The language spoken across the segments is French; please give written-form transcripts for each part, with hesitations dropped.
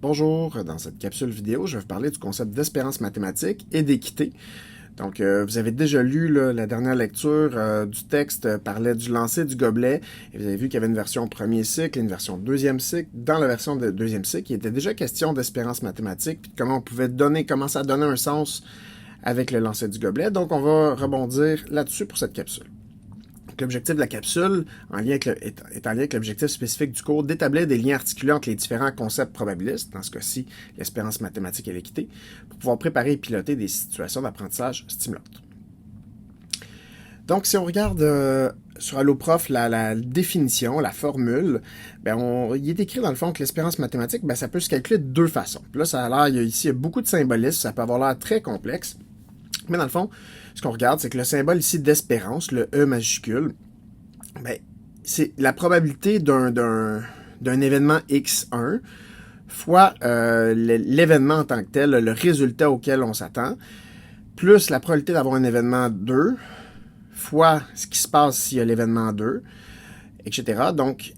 Bonjour, dans cette capsule vidéo, je vais vous parler du concept d'espérance mathématique et d'équité. Donc, vous avez déjà lu la dernière lecture du texte parlait du lancer du gobelet. Et vous avez vu qu'il y avait une version premier cycle et une version deuxième cycle. Dans la version de deuxième cycle, il était déjà question d'espérance mathématique, puis de comment on pouvait commencer à donner un sens avec le lancer du gobelet. Donc, on va rebondir là-dessus pour cette capsule. L'objectif de la capsule est en lien avec l'objectif spécifique du cours d'établir des liens articulés entre les différents concepts probabilistes, dans ce cas-ci l'espérance mathématique et l'équité, pour pouvoir préparer et piloter des situations d'apprentissage stimulantes. Donc, si on regarde sur Alloprof la définition, la formule, il est écrit dans le fond que l'espérance mathématique, ça peut se calculer de deux façons. Puis là, ça a l'air, il y a beaucoup de symbolisme, ça peut avoir l'air très complexe. Mais dans le fond, ce qu'on regarde, c'est que le symbole ici d'espérance, le E majuscule, c'est la probabilité d'un événement X1 fois l'événement en tant que tel, le résultat auquel on s'attend, plus la probabilité d'avoir un événement 2 fois ce qui se passe s'il y a l'événement 2, etc. Donc,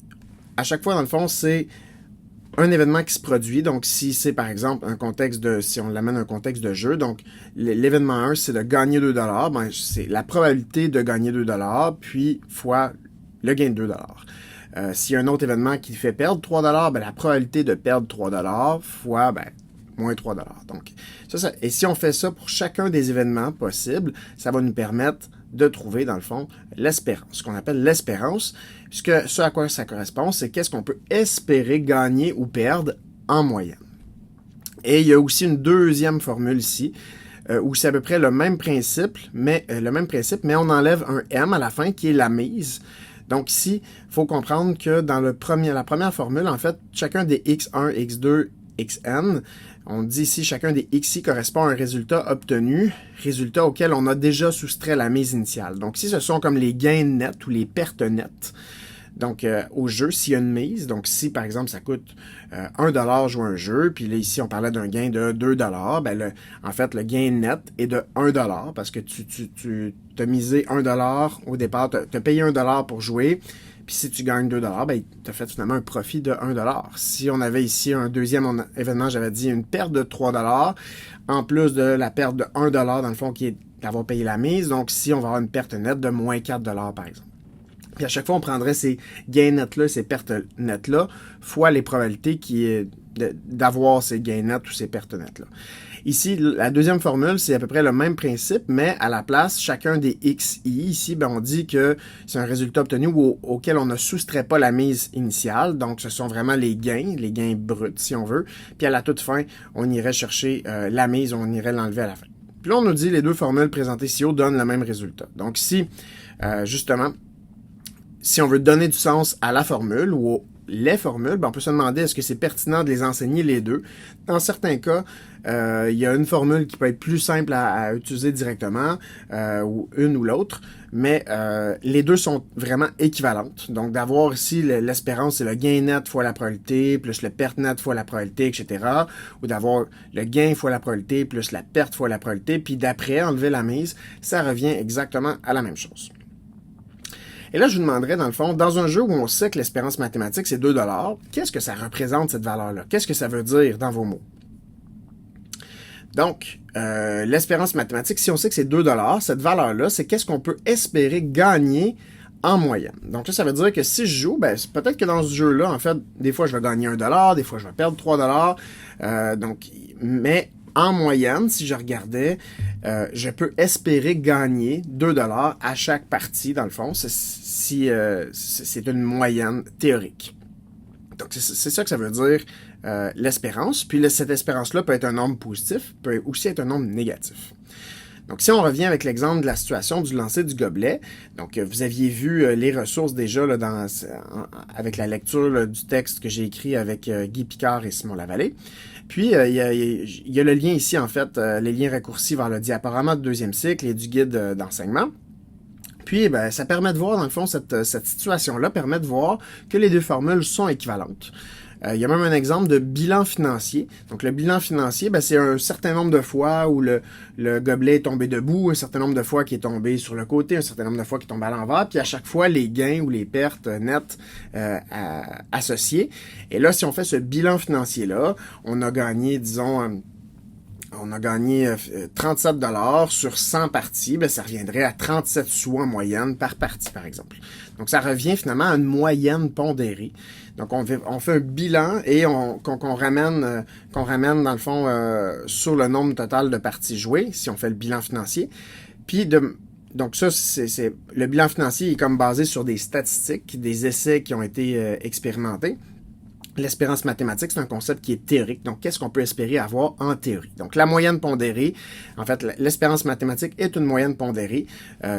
à chaque fois, dans le fond, c'est un événement qui se produit, donc si c'est par exemple si on l'amène à un contexte de jeu, donc l'événement 1 c'est de gagner 2$, c'est la probabilité de gagner 2$, puis fois le gain de 2$. S'il y a un autre événement qui fait perdre 3$, la probabilité de perdre 3$ fois moins 3$. Donc, et si on fait ça pour chacun des événements possibles, ça va nous permettre de trouver, dans le fond, l'espérance, ce qu'on appelle l'espérance, puisque ce à quoi ça correspond, c'est qu'est-ce qu'on peut espérer gagner ou perdre en moyenne. Et il y a aussi une deuxième formule ici, où c'est à peu près le même principe, mais on enlève un M à la fin, qui est la mise. Donc ici, il faut comprendre que dans la première formule, en fait, chacun des X1, X2, Xn, on dit ici chacun des Xi correspond à un résultat obtenu, résultat auquel on a déjà soustrait la mise initiale. Donc ici, ce sont comme les gains nets ou les pertes nettes. Donc au jeu, s'il y a une mise, donc si par exemple ça coûte 1$ jouer un jeu, puis là ici on parlait d'un gain de 2$, en fait le gain net est de 1$ parce que tu t'as misé 1$ au départ, tu as payé 1$ pour jouer. Puis si tu gagnes 2$, tu as fait finalement un profit de 1$. Si on avait ici un deuxième événement, j'avais dit une perte de 3$, en plus de la perte de 1$ dans le fond qui est d'avoir payé la mise. Donc si on va avoir une perte nette de moins 4$ par exemple. Puis à chaque fois, on prendrait ces gains nets-là, ces pertes nettes-là, fois les probabilités d'avoir ces gains nets ou ces pertes nettes-là. Ici, la deuxième formule, c'est à peu près le même principe, mais à la place, chacun des XI, ici, on dit que c'est un résultat obtenu auquel on ne soustrait pas la mise initiale. Donc, ce sont vraiment les gains bruts, si on veut. Puis à la toute fin, on irait chercher la mise, on irait l'enlever à la fin. Puis là, on nous dit les deux formules présentées ici haut donnent le même résultat. Donc ici, justement, si on veut donner du sens à la formule ou les formules, on peut se demander est-ce que c'est pertinent de les enseigner les deux. Dans certains cas, il y a une formule qui peut être plus simple à utiliser directement, ou une ou l'autre, mais les deux sont vraiment équivalentes. Donc d'avoir ici l'espérance, c'est le gain net fois la probabilité, plus le perte net fois la probabilité, etc. Ou d'avoir le gain fois la probabilité, plus la perte fois la probabilité, puis d'après enlever la mise, ça revient exactement à la même chose. Et là, je vous demanderais, dans le fond, dans un jeu où on sait que l'espérance mathématique, c'est 2$, qu'est-ce que ça représente, cette valeur-là? Qu'est-ce que ça veut dire dans vos mots? Donc, l'espérance mathématique, si on sait que c'est 2$, cette valeur-là, c'est qu'est-ce qu'on peut espérer gagner en moyenne. Donc ça veut dire que si je joue, peut-être que dans ce jeu-là, en fait, des fois, je vais gagner 1$, des fois, je vais perdre 3$, mais en moyenne, si je regardais, je peux espérer gagner 2$ à chaque partie, dans le fond, c'est une moyenne théorique. Donc, c'est ça que ça veut dire l'espérance. Puis cette espérance-là peut être un nombre positif, peut aussi être un nombre négatif. Donc, si on revient avec l'exemple de la situation du lancer du gobelet, donc vous aviez vu les ressources déjà là, avec la lecture du texte que j'ai écrit avec Guy Picard et Simon Lavallée. Puis, il y a le lien ici, en fait, les liens raccourcis vers le diaporama de deuxième cycle et du guide d'enseignement. Puis, ça permet de voir, dans le fond, cette situation-là permet de voir que les deux formules sont équivalentes. Il y a même un exemple de bilan financier. Donc, le bilan financier, ben, c'est un certain nombre de fois où le gobelet est tombé debout, un certain nombre de fois qui est tombé sur le côté, un certain nombre de fois qui tombe à l'envers, puis à chaque fois, les gains ou les pertes nettes associées. Et là, si on fait ce bilan financier-là, on a gagné, disons... on a gagné 37 $ sur 100 parties, ben ça reviendrait à 37 sous en moyenne par partie, par exemple. Donc, ça revient finalement à une moyenne pondérée. Donc, on fait un bilan et qu'on ramène dans le fond sur le nombre total de parties jouées, si on fait le bilan financier. Puis, donc ça, le bilan financier est comme basé sur des statistiques, des essais qui ont été expérimentés. L'espérance mathématique, c'est un concept qui est théorique. Donc, qu'est-ce qu'on peut espérer avoir en théorie? Donc, la moyenne pondérée, en fait, l'espérance mathématique est une moyenne pondérée.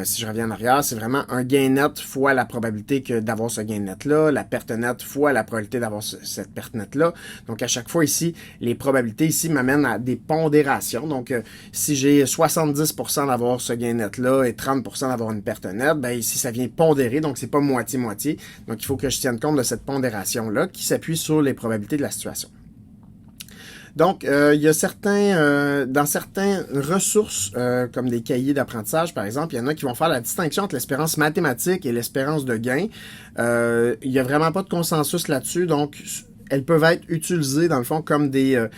Si je reviens en arrière, c'est vraiment un gain net fois la probabilité d'avoir ce gain net-là, la perte nette fois la probabilité d'avoir cette perte nette-là. Donc, à chaque fois ici, les probabilités ici m'amènent à des pondérations. Donc, si j'ai 70% d'avoir ce gain net-là et 30% d'avoir une perte nette, ben ici, ça vient pondérer. Donc, c'est pas moitié-moitié. Donc, il faut que je tienne compte de cette pondération-là qui s'appuie sur les probabilités de la situation. Donc, il y a dans certaines ressources, comme des cahiers d'apprentissage, par exemple, il y en a qui vont faire la distinction entre l'espérance mathématique et l'espérance de gain. Il n'y a vraiment pas de consensus là-dessus, donc elles peuvent être utilisées, dans le fond, comme des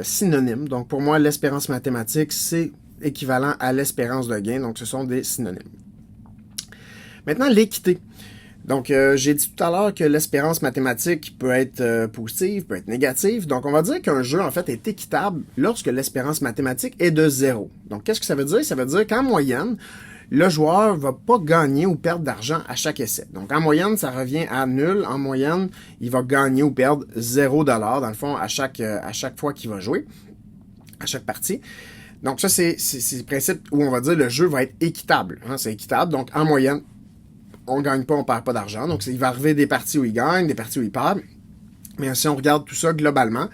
synonymes. Donc, pour moi, l'espérance mathématique, c'est équivalent à l'espérance de gain, donc ce sont des synonymes. Maintenant, l'équité. Donc, j'ai dit tout à l'heure que l'espérance mathématique peut être positive, peut être négative. Donc, on va dire qu'un jeu, en fait, est équitable lorsque l'espérance mathématique est de 0. Donc, qu'est-ce que ça veut dire? Ça veut dire qu'en moyenne, le joueur va pas gagner ou perdre d'argent à chaque essai. Donc, en moyenne, ça revient à nul. En moyenne, il va gagner ou perdre 0 $, dans le fond, à chaque fois qu'il va jouer, à chaque partie. Donc, ça, c'est le principe où on va dire le jeu va être équitable. Hein, c'est équitable. Donc, en moyenne, on ne gagne pas, on ne perd pas d'argent. Donc, il va arriver des parties où il gagne, des parties où il perd. Mais si on regarde tout ça globalement,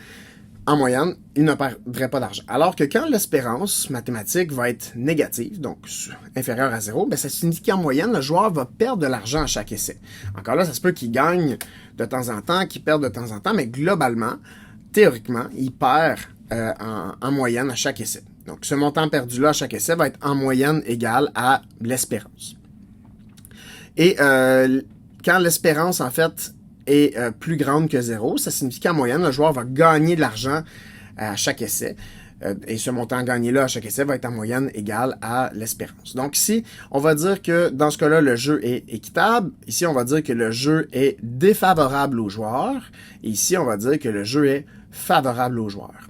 en moyenne, il ne perdrait pas d'argent. Alors que quand l'espérance mathématique va être négative, donc inférieure à 0, ben ça signifie qu'en moyenne, le joueur va perdre de l'argent à chaque essai. Encore là, ça se peut qu'il gagne de temps en temps, qu'il perde de temps en temps, mais globalement, théoriquement, il perd en moyenne à chaque essai. Donc, ce montant perdu-là à chaque essai va être en moyenne égal à l'espérance. Et quand l'espérance, en fait, est plus grande que 0, ça signifie qu'en moyenne, le joueur va gagner de l'argent à chaque essai. Et ce montant gagné-là à chaque essai va être en moyenne égal à l'espérance. Donc ici, on va dire que dans ce cas-là, le jeu est équitable. Ici, on va dire que le jeu est défavorable aux joueurs. Et ici, on va dire que le jeu est favorable aux joueurs.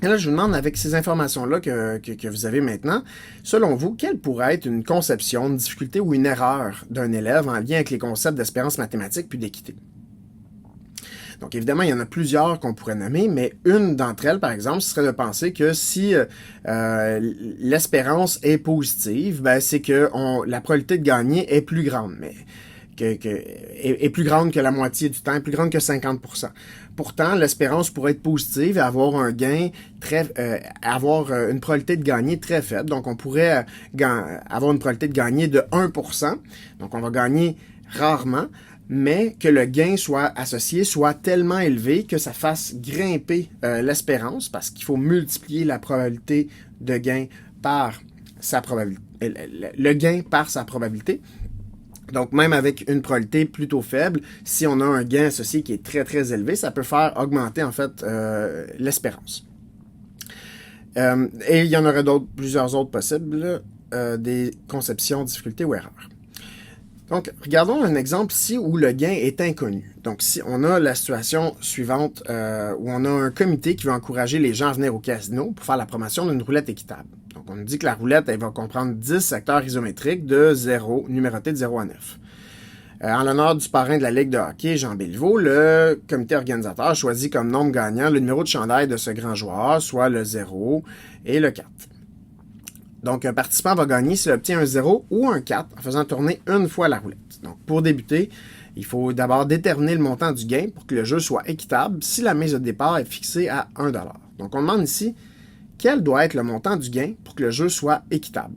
Et là, je vous demande, avec ces informations-là que vous avez maintenant, selon vous, quelle pourrait être une conception, une difficulté ou une erreur d'un élève en lien avec les concepts d'espérance mathématique puis d'équité? Donc, évidemment, il y en a plusieurs qu'on pourrait nommer, mais une d'entre elles, par exemple, ce serait de penser que si l'espérance est positive, ben, c'est que la probabilité de gagner est plus grande, mais est plus grande que la moitié du temps, est plus grande que 50%. Pourtant, l'espérance pourrait être positive et avoir un gain avoir une probabilité de gagner très faible. Donc, on pourrait avoir une probabilité de gagner de 1%. Donc, on va gagner rarement, mais que le gain soit associé, soit tellement élevé que ça fasse grimper l'espérance, parce qu'il faut multiplier la probabilité de gain par sa probabilité, le gain par sa probabilité. Donc, même avec une probabilité plutôt faible, si on a un gain associé qui est très, très élevé, ça peut faire augmenter, en fait, l'espérance. Et il y en aurait plusieurs autres possibles, des conceptions, difficultés ou erreurs. Donc, regardons un exemple ici où le gain est inconnu. Donc, si on a la situation suivante où on a un comité qui veut encourager les gens à venir au casino pour faire la promotion d'une roulette équitable. Donc, on nous dit que la roulette, elle va comprendre 10 secteurs isométriques de 0, numérotés de 0 à 9. En l'honneur du parrain de la Ligue de hockey, Jean Béliveau, le comité organisateur choisit comme nombre gagnant le numéro de chandail de ce grand joueur, soit le 0 et le 4. Donc, un participant va gagner s'il obtient un 0 ou un 4 en faisant tourner une fois la roulette. Donc, pour débuter, il faut d'abord déterminer le montant du gain pour que le jeu soit équitable si la mise de départ est fixée à 1 $. Donc, on demande ici quel doit être le montant du gain pour que le jeu soit équitable.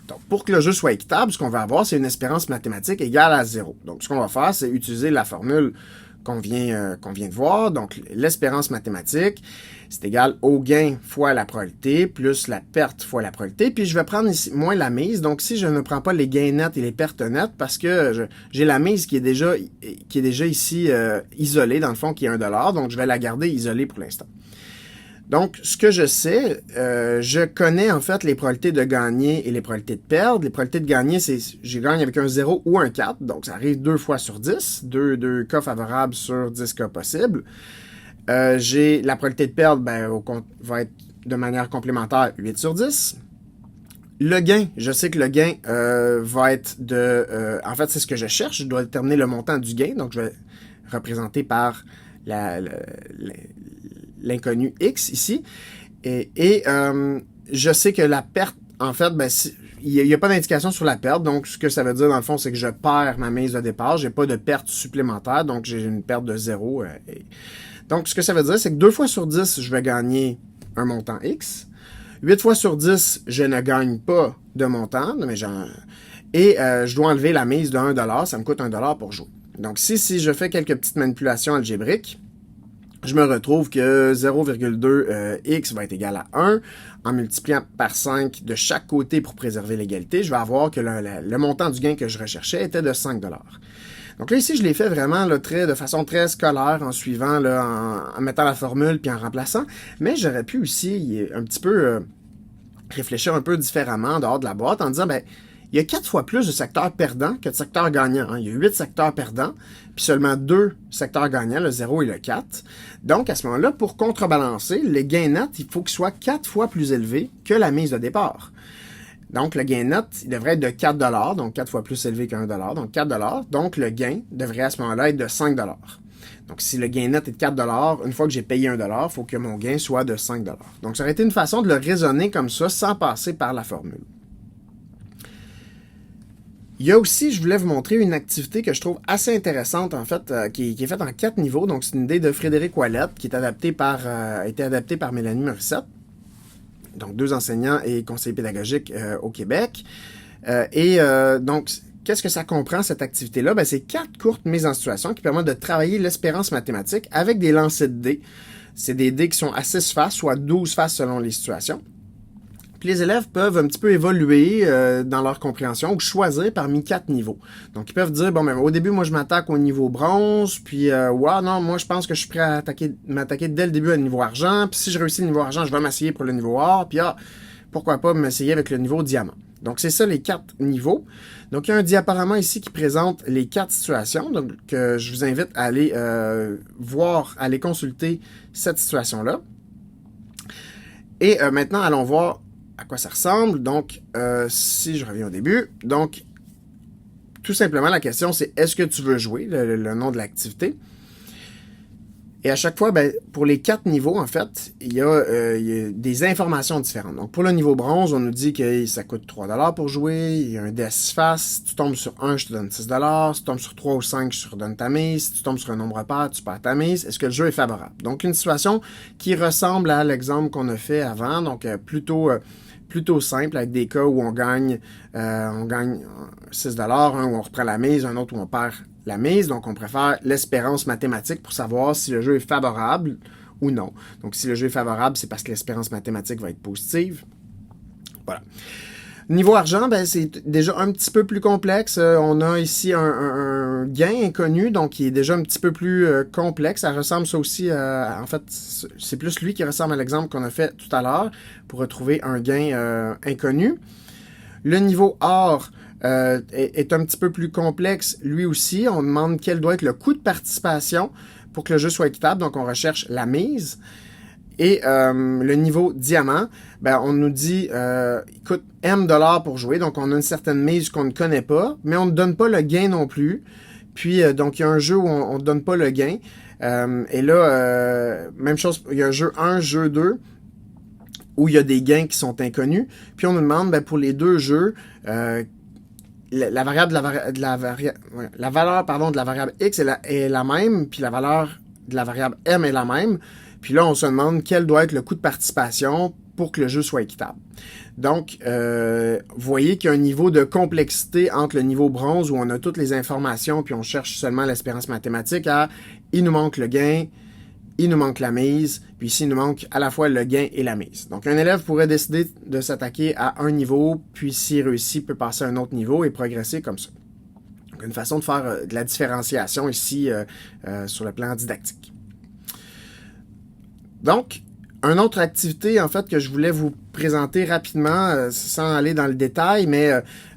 Donc, pour que le jeu soit équitable, ce qu'on va avoir, c'est une espérance mathématique égale à 0. Donc, ce qu'on va faire, c'est utiliser la formule qu'on vient de voir. Donc, l'espérance mathématique, c'est égal au gain fois la probabilité, plus la perte fois la probabilité. Puis, je vais prendre ici moins la mise. Donc, si je ne prends pas les gains nets et les pertes nettes, parce que j'ai la mise qui est déjà ici isolée, dans le fond, qui est 1$. Donc, je vais la garder isolée pour l'instant. Donc, ce que je sais, je connais en fait les probabilités de gagner et les probabilités de perdre. Les probabilités de gagner, c'est je gagne avec un 0 ou un 4, donc ça arrive 2 fois sur 10, 2 cas favorables sur 10 cas possibles. J'ai la probabilité de perdre, va être de manière complémentaire 8 sur 10. Le gain, je sais que le gain va être en fait, c'est ce que je cherche. Je dois déterminer le montant du gain, donc je vais représenter par l'inconnu X ici. Et je sais que la perte, en fait, il n'y a pas d'indication sur la perte. Donc, ce que ça veut dire, dans le fond, c'est que je perds ma mise de départ. Je n'ai pas de perte supplémentaire. Donc, j'ai une perte de 0. Donc, ce que ça veut dire, c'est que 2 fois sur 10, je vais gagner un montant X. 8 fois sur 10, je ne gagne pas de montant. Je dois enlever la mise de 1$. Ça me coûte 1$ pour jouer. Donc, si je fais quelques petites manipulations algébriques, je me retrouve que 0,2 x va être égal à 1. En multipliant par 5 de chaque côté pour préserver l'égalité, je vais avoir que le montant du gain que je recherchais était de 5$. Donc là, ici, je l'ai fait vraiment de façon très scolaire, en suivant, en mettant la formule puis en remplaçant. Mais j'aurais pu aussi un petit peu réfléchir un peu différemment en dehors de la boîte en disant, il y a 4 fois plus de secteurs perdants que de secteurs gagnants. Il y a 8 secteurs perdants, puis seulement 2 secteurs gagnants, le 0 et le 4. Donc, à ce moment-là, pour contrebalancer, le gain net, il faut qu'il soit 4 fois plus élevé que la mise de départ. Donc, le gain net, il devrait être de 4$, donc 4 fois plus élevé qu'1$, donc 4$. Donc, le gain devrait à ce moment-là être de 5$. Donc, si le gain net est de 4$, une fois que j'ai payé 1$, il faut que mon gain soit de 5$. Donc, ça aurait été une façon de le raisonner comme ça, sans passer par la formule. Il y a aussi, je voulais vous montrer une activité que je trouve assez intéressante, en fait, qui est faite en 4 niveaux. Donc, c'est une idée de Frédéric Ouellette, qui a été adaptée par Mélanie Morissette. Donc, 2 enseignants et conseillers pédagogiques au Québec. Donc, qu'est-ce que ça comprend, cette activité-là? C'est 4 courtes mises en situation qui permettent de travailler l'espérance mathématique avec des lancers de dés. C'est des dés qui sont à 6 faces, soit 12 faces selon les situations. Puis les élèves peuvent un petit peu évoluer dans leur compréhension ou choisir parmi 4 niveaux. Donc, ils peuvent dire, au début, moi, je m'attaque au niveau bronze, puis, moi, je pense que je suis prêt à m'attaquer dès le début au niveau argent, puis si je réussis le niveau argent, je vais m'essayer pour le niveau or, puis, pourquoi pas m'essayer avec le niveau diamant. Donc, c'est ça, les 4 niveaux. Donc, il y a un diaporama ici qui présente les 4 situations, donc je vous invite à aller voir, à aller consulter cette situation-là. Et maintenant, allons voir à quoi ça ressemble. Donc, si je reviens au début, donc, tout simplement, la question, c'est est-ce que tu veux jouer, le nom de l'activité. Et à chaque fois, pour les 4 niveaux, en fait, il y a des informations différentes. Donc, pour le niveau bronze, on nous dit que ça coûte 3$ pour jouer. Il y a un dé à 6 faces. Si tu tombes sur 1, je te donne 6$. Si tu tombes sur 3 ou 5, je te redonne ta mise. Si tu tombes sur un nombre pair, tu perds ta mise. Est-ce que le jeu est favorable? Donc, une situation qui ressemble à l'exemple qu'on a fait avant. Donc, plutôt simple, avec des cas où on gagne 6$, un où on reprend la mise, un autre où on perd la mise. Donc, on préfère l'espérance mathématique pour savoir si le jeu est favorable ou non. Donc, si le jeu est favorable, c'est parce que l'espérance mathématique va être positive. Voilà. Niveau argent, c'est déjà un petit peu plus complexe. On a ici un gain inconnu, donc qui est déjà un petit peu plus complexe. Ça ressemble ça aussi, en fait, c'est plus lui qui ressemble à l'exemple qu'on a fait tout à l'heure pour retrouver un gain inconnu. Le niveau or est un petit peu plus complexe lui aussi. On demande quel doit être le coût de participation pour que le jeu soit équitable. Donc, on recherche la mise. Et le niveau diamant, on nous dit il coûte M$ pour jouer. Donc, on a une certaine mise qu'on ne connaît pas, mais on ne donne pas le gain non plus. Puis, donc, il y a un jeu où on ne donne pas le gain. Et là, même chose, il y a un jeu 1, jeu 2, où il y a des gains qui sont inconnus. Puis, on nous demande, pour les deux jeux, la valeur de la variable X est la même, puis la valeur de la variable M est la même. Puis là, on se demande quel doit être le coût de participation pour que le jeu soit équitable. Donc, vous voyez qu'il y a un niveau de complexité entre le niveau bronze où on a toutes les informations puis on cherche seulement l'espérance mathématique il nous manque le gain, il nous manque la mise, puis ici, il nous manque à la fois le gain et la mise. Donc, un élève pourrait décider de s'attaquer à un niveau, puis s'il réussit, peut passer à un autre niveau et progresser comme ça. Donc, une façon de faire de la différenciation ici sur le plan didactique. Donc, une autre activité, en fait, que je voulais vous présenter rapidement, sans aller dans le détail, mais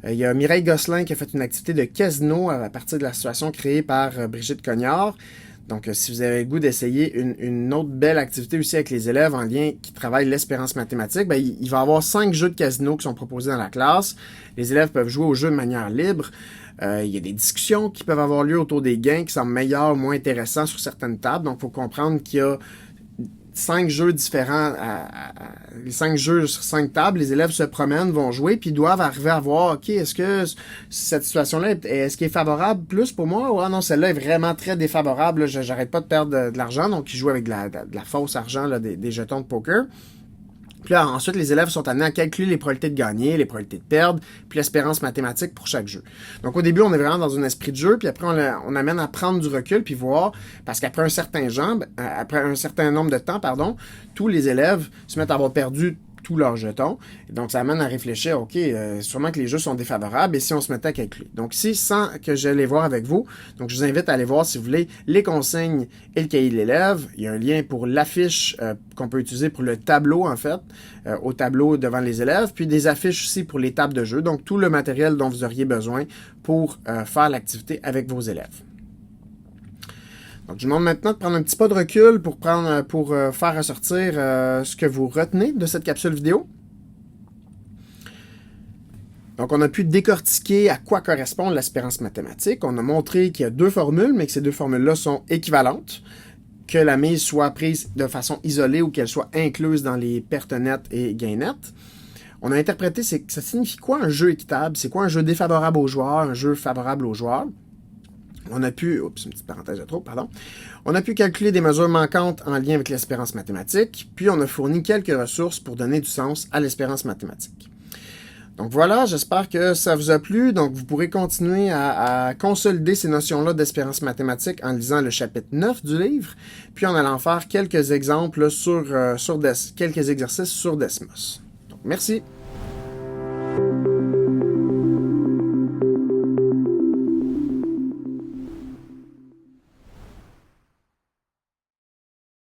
il y a Mireille Gosselin qui a fait une activité de casino à partir de la situation créée par Brigitte Cognard. Donc, si vous avez le goût d'essayer une autre belle activité aussi avec les élèves en lien qui travaillent l'espérance mathématique, ben, il va y avoir 5 jeux de casino qui sont proposés dans la classe. Les élèves peuvent jouer aux jeux de manière libre. Il y a des discussions qui peuvent avoir lieu autour des gains qui semblent meilleurs ou moins intéressants sur certaines tables. Donc, il faut comprendre qu'il y a 5 jeux différents, les 5 jeux sur 5 tables, les élèves se promènent, vont jouer, puis ils doivent arriver à voir, OK, est-ce que cette situation-là, est-ce qu'elle est favorable plus pour moi? Ou non, celle-là est vraiment très défavorable, j'arrête pas de perdre de l'argent, donc ils jouent avec de la fausse argent, là, des jetons de poker. Puis là, ensuite, les élèves sont amenés à calculer les probabilités de gagner, les probabilités de perdre, puis l'espérance mathématique pour chaque jeu. Donc, au début, on est vraiment dans un esprit de jeu, puis après, on amène à prendre du recul, puis voir, parce qu'après un certain nombre de temps, tous les élèves se mettent à avoir perdu tous leurs jetons. Et donc, ça amène à réfléchir, OK, sûrement que les jeux sont défavorables, et si on se mettait à calculer. Donc, ici, sans que j'aille les voir avec vous, donc je vous invite à aller voir, si vous voulez, les consignes et le cahier de l'élève. Il y a un lien pour l'affiche qu'on peut utiliser pour le tableau, en fait, au tableau devant les élèves, puis des affiches aussi pour les tables de jeu. Donc, tout le matériel dont vous auriez besoin pour faire l'activité avec vos élèves. Donc, je vous demande maintenant de prendre un petit pas de recul pour faire ressortir ce que vous retenez de cette capsule vidéo. Donc, on a pu décortiquer à quoi correspond l'espérance mathématique. On a montré qu'il y a 2 formules, mais que ces 2 formules-là sont équivalentes, que la mise soit prise de façon isolée ou qu'elle soit incluse dans les pertes nettes et gains nets. On a interprété, ça signifie quoi un jeu équitable? C'est quoi un jeu défavorable aux joueurs, un jeu favorable aux joueurs? On a pu, une petite parenthèse de trop, pardon. On a pu calculer des mesures manquantes en lien avec l'espérance mathématique, puis on a fourni quelques ressources pour donner du sens à l'espérance mathématique. Donc voilà, j'espère que ça vous a plu. Donc vous pourrez continuer à consolider ces notions-là d'espérance mathématique en lisant le chapitre 9 du livre, puis en allant faire quelques exemples quelques exercices sur Desmos. Donc merci.